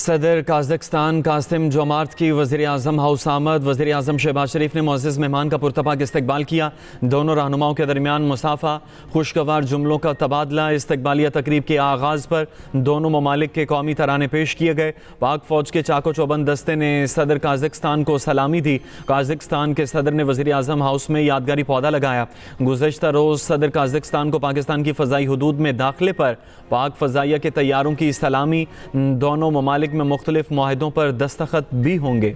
सदर काज़ाकिस्तान कासिम जोमार्त की वज़ीर आज़म हाउस आमद। वज़ीर आज़म शहबाज शरीफ ने मुअज़्ज़ज़ मेहमान का पुरतपाक इस्तकबाल किया। दोनों रहनुमाओं के दरमियान मुसाफ़ा, खुशगवार जुमलों का तबादला। इस्तकबालिया तकरीब के आगाज़ पर दोनों ममालिक के कौमी तराने पेश किए गए। पाक फ़ौज के चाको चौबंद दस्ते ने सदर काज़ाकिस्तान को सलामी दी। काज़ाकिस्तान के सदर ने वज़ीर आज़म हाउस में यादगारी पौधा लगाया। गुज़श्ता रोज़ सदर काज़ाकिस्तान को पाकिस्तान की फ़ज़ाई हदूद में दाखिले पर पाक फ़ज़ाइया के तैयारों की सलामी। दोनों ममालिक में मुख्तलिफ मुआहदों पर दस्तखत भी होंगे।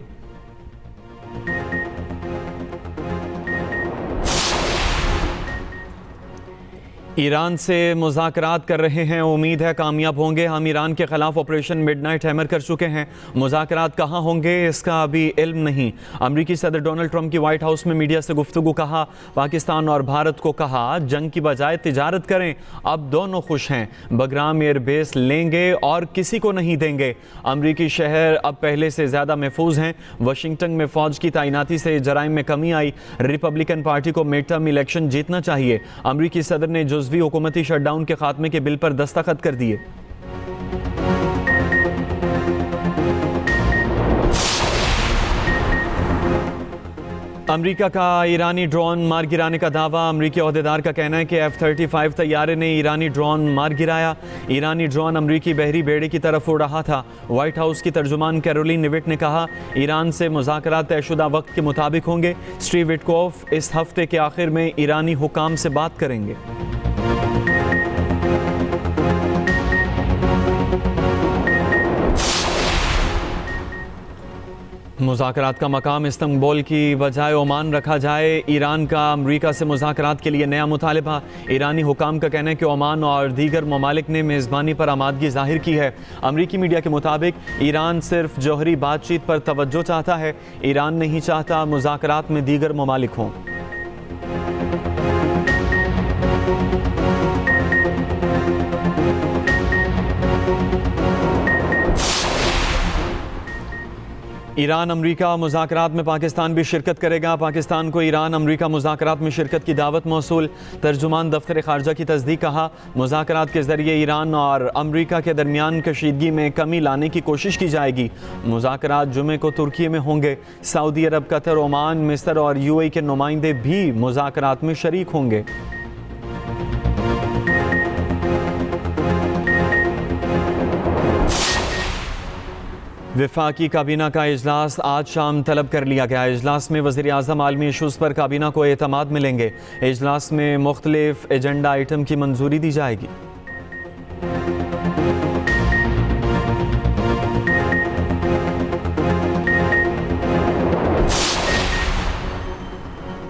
ईरान से मुज़ाकरात कर रहे हैं, उम्मीद है कामयाब होंगे। हम ईरान के ख़िलाफ़ ऑपरेशन मिडनाइट हैमर कर चुके हैं। मुज़ाकरात कहाँ होंगे इसका अभी इल्म नहीं। अमरीकी सदर डोनाल्ड ट्रंप की वाइट हाउस में मीडिया से गुफ्तगू। कहा पाकिस्तान और भारत को कहा जंग की बजाय तिजारत करें। अब दोनों खुश हैं। बगराम एयरबेस लेंगे और किसी को नहीं देंगे। अमरीकी शहर अब पहले से ज़्यादा महफूज हैं। वाशिंगटन में फ़ौज की तैनाती से जराइम में कमी आई। रिपब्लिकन पार्टी को मिड टर्म इलेक्शन जीतना चाहिए। अमरीकी सदर ने जुज़वी हुकूमती शटडाउन के खात्मे के बिल पर दस्तखत कर दिए। अमेरिका का ईरानी ड्रोन मार गिराने का दावा। अमरीकी ओहदेदार का कहना है कि F-35 तैयारे ने ईरानी ड्रोन मार गिराया। ईरानी ड्रोन अमरीकी बहरी बेड़े की तरफ उड़ रहा था। व्हाइट हाउस की तर्जुमान कैरोलिन लिविट ने कहा ईरान से मुज़ाकरात तयशुदा वक्त के मुताबिक होंगे। स्टीव विटकॉफ इस हफ्ते के आखिर में ईरानी हुकाम से बात करेंगे। मुज़ाकरात का मकाम इस्तंबुल की बजाय ओमान रखा जाए। ईरान का अमरीका से मुज़ाकरात के लिए नया मुतालबा। ईरानी हुकाम का कहना है कि ओमान और दीगर ममालिक ने मेज़बानी पर आमादगी जाहिर की है। अमरीकी मीडिया के मुताबिक ईरान सिर्फ जौहरी बातचीत पर तवज्जो चाहता है। ईरान नहीं चाहता मुज़ाकरात में दीगर ममालिक हों। ईरान अमरीका मुज़ाकरात में पाकिस्तान भी शिरकत करेगा। पाकिस्तान को ईरान अमरीका मुज़ाकरात में शिरकत की दावत मौसूल। तर्जुमान दफ्तर ख़ारजा की तस्दीक। कहा मुज़ाकरात के ज़रिए ईरान और अमरीका के दरमियान कशीदगी में कमी लाने की कोशिश की जाएगी। मुज़ाकरात जुमे को तुर्की में होंगे। सऊदी अरब, कतर, ओमान, मिस्र और UAE के नुमाइंदे भी मुज़ाकरात में शरीक होंगे। वफाकी काबीना का इजलास आज शाम तलब कर लिया गया। इजलास में वज़ीर आज़म आलमी इशूज़ पर काबीना को एतमाद मिलेंगे। इजलास में मुख्तलिफ एजेंडा आइटम की मंजूरी दी जाएगी।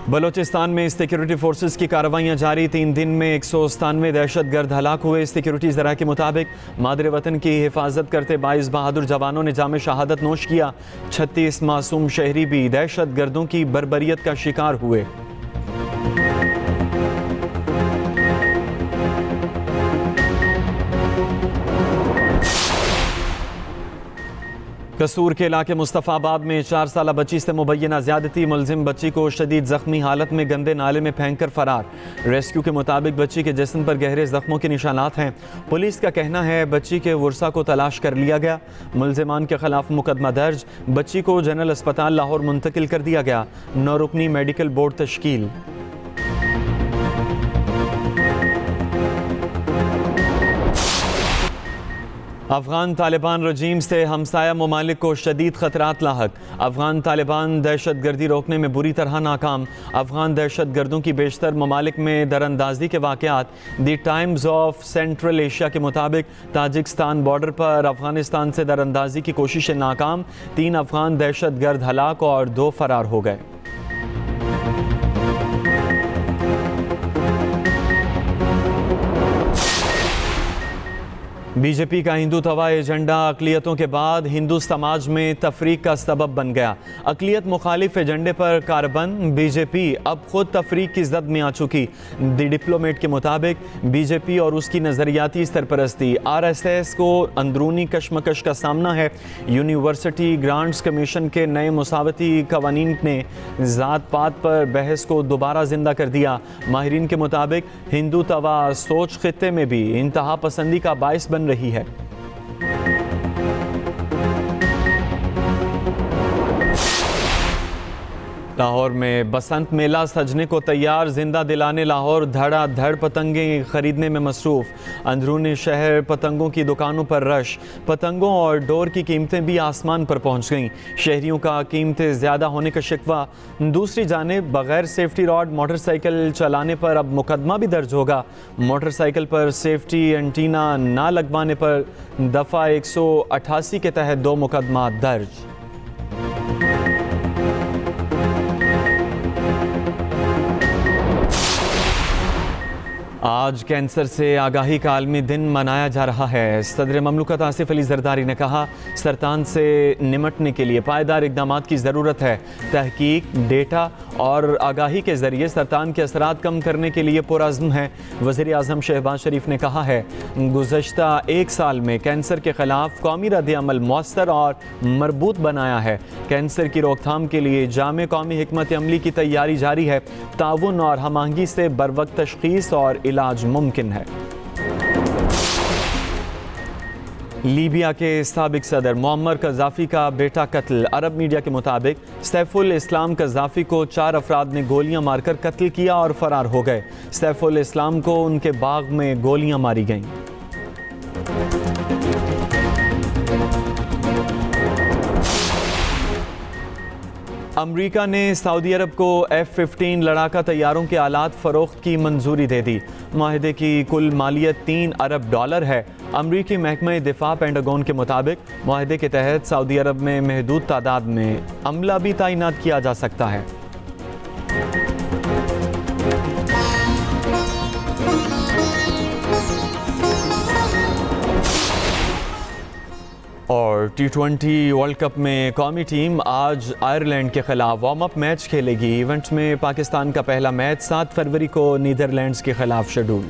बलोचिस्तान में सिक्योरिटी फोर्सेस की कार्रवाइयाँ जारी। 3 दिन में 197 दहशतगर्द हलाक हुए। सिक्योरिटी ज़रा के मुताबिक मादरे वतन की हिफाजत करते 22 बहादुर जवानों ने जाम शहादत नोश किया। 36 मासूम शहरी भी दहशतगर्दों की बर्बरियत का शिकार हुए। कसूर के इलाके मुस्तफ़ाबाद में 4 साला बच्ची से मुबैना ज़्यादती। मुलजिम बच्ची को शदीद ज़ख्मी हालत में गंदे नाले में फेंक कर फरार। रेस्क्यू के मुताबिक बच्ची के जिस्म पर गहरे ज़ख्मों के निशानात हैं। पुलिस का कहना है बच्ची के वर्सा को तलाश कर लिया गया। मुलजिमान के खिलाफ मुकदमा दर्ज। बच्ची को जनरल अस्पताल लाहौर मुंतकिल कर दिया गया। 9 रुकनी मेडिकल बोर्ड तश्कील। अफ़गान तालिबान रजीम से हमसाया ममालिक को शदीद ख़तरात लाहक। अफ़गान तालिबान दहशत गर्दी रोकने में बुरी तरह नाकाम। अफ़गान दहशत गर्दों की बेशतर ममालिक में दरअंदाजी के वाक़यात। The Times of Central Asia के मुताबिक ताजिकिस्तान बॉर्डर पर अफ़गानिस्तान से दरअंदाजी की कोशिशें नाकाम। 3 अफ़गान दहशत गर्द हलाक और 2 फरार हो गए। बीजेपी का हिंदुत्व एजेंडा अक़लियतों के बाद हिंदू समाज में तफरीक का सबब बन गया। अक़लियत मुखालिफ एजेंडे पर कारबंद बीजेपी अब खुद तफरीक की जद में आ चुकी। द डिप्लोमेट के मुताबिक बीजेपी और उसकी नज़रियाती सरपरस्ती RSS को अंदरूनी कशमकश का सामना है। यूनिवर्सिटी ग्रांट्स कमीशन के नए मुसावती कवानीन ने ज़ात पात पर बहस को दोबारा जिंदा कर दिया। माहिरीन के मुताबिक हिंदुत्व सोच खित्ते में भी इंतहा पसंदी का बायस बन रही है। लाहौर में बसंत मेला सजने को तैयार, जिंदा दिलाने लाहौर धड़ाधड़ पतंगें खरीदने में मसरूफ़। अंदरूनी शहर पतंगों की दुकानों पर रश, पतंगों और डोर की कीमतें भी आसमान पर पहुंच गईं। शहरियों का कीमतें ज़्यादा होने का शिकवा। दूसरी जानिब बगैर सेफ्टी रॉड मोटरसाइकिल चलाने पर अब मुकदमा भी दर्ज होगा। मोटरसाइकिल पर सेफ्टी एंटीना ना लगवाने पर दफ़ा 188 के तहत 2 मुकदमा दर्ज। आज कैंसर से आगाही का आलमी दिन मनाया जा रहा है। सदर ममलकत आसिफ अली जरदारी ने कहा, सरतान से निमटने के लिए पायदार इक़दाम की ज़रूरत है। तहकीक, डेटा और आगाही के ज़रिए सरतान के असरात कम करने के लिए पुरअज़्म है। वज़ीर आज़म शहबाज शरीफ ने कहा है, गुज़श्ता 1 साल में कैंसर के ख़िलाफ़ कौमी रद्द-ए-अमल मौसर और मरबूत बनाया है। कैंसर की रोकथाम के लिए जामे कौमी हिकमत अमली की तैयारी जारी है। ताउन और हमआहंगी से बरवक्त तशख़ीस और इलाज मुमकिन है। लीबिया के साबिक सदर मुअम्मर कज़ाफ़ी का बेटा कत्ल। अरब मीडिया के मुताबिक सैफुल इस्लाम कज़ाफ़ी को 4 अफराद ने गोलियां मारकर कत्ल किया और फरार हो गए। सैफुल इस्लाम को उनके बाग में गोलियां मारी गईं। अमरीका ने सऊदी अरब को F-15 लड़ाका तैयारों के आलात फ़रोख्त की मंजूरी दे दी। माहिदे की कुल मालियत $3 अरब है। अमरीकी महकमा दिफा पेंटागन के मुताबिक माहिदे के तहत सऊदी अरब में महदूद तादाद में अमला भी तैनात किया जा सकता है। और T20 वर्ल्ड कप में कौमी टीम आज आयरलैंड के खिलाफ वार्म अप मैच खेलेगी। इवेंट में पाकिस्तान का पहला मैच 7 फरवरी को नीदरलैंड्स के खिलाफ शेड्यूल।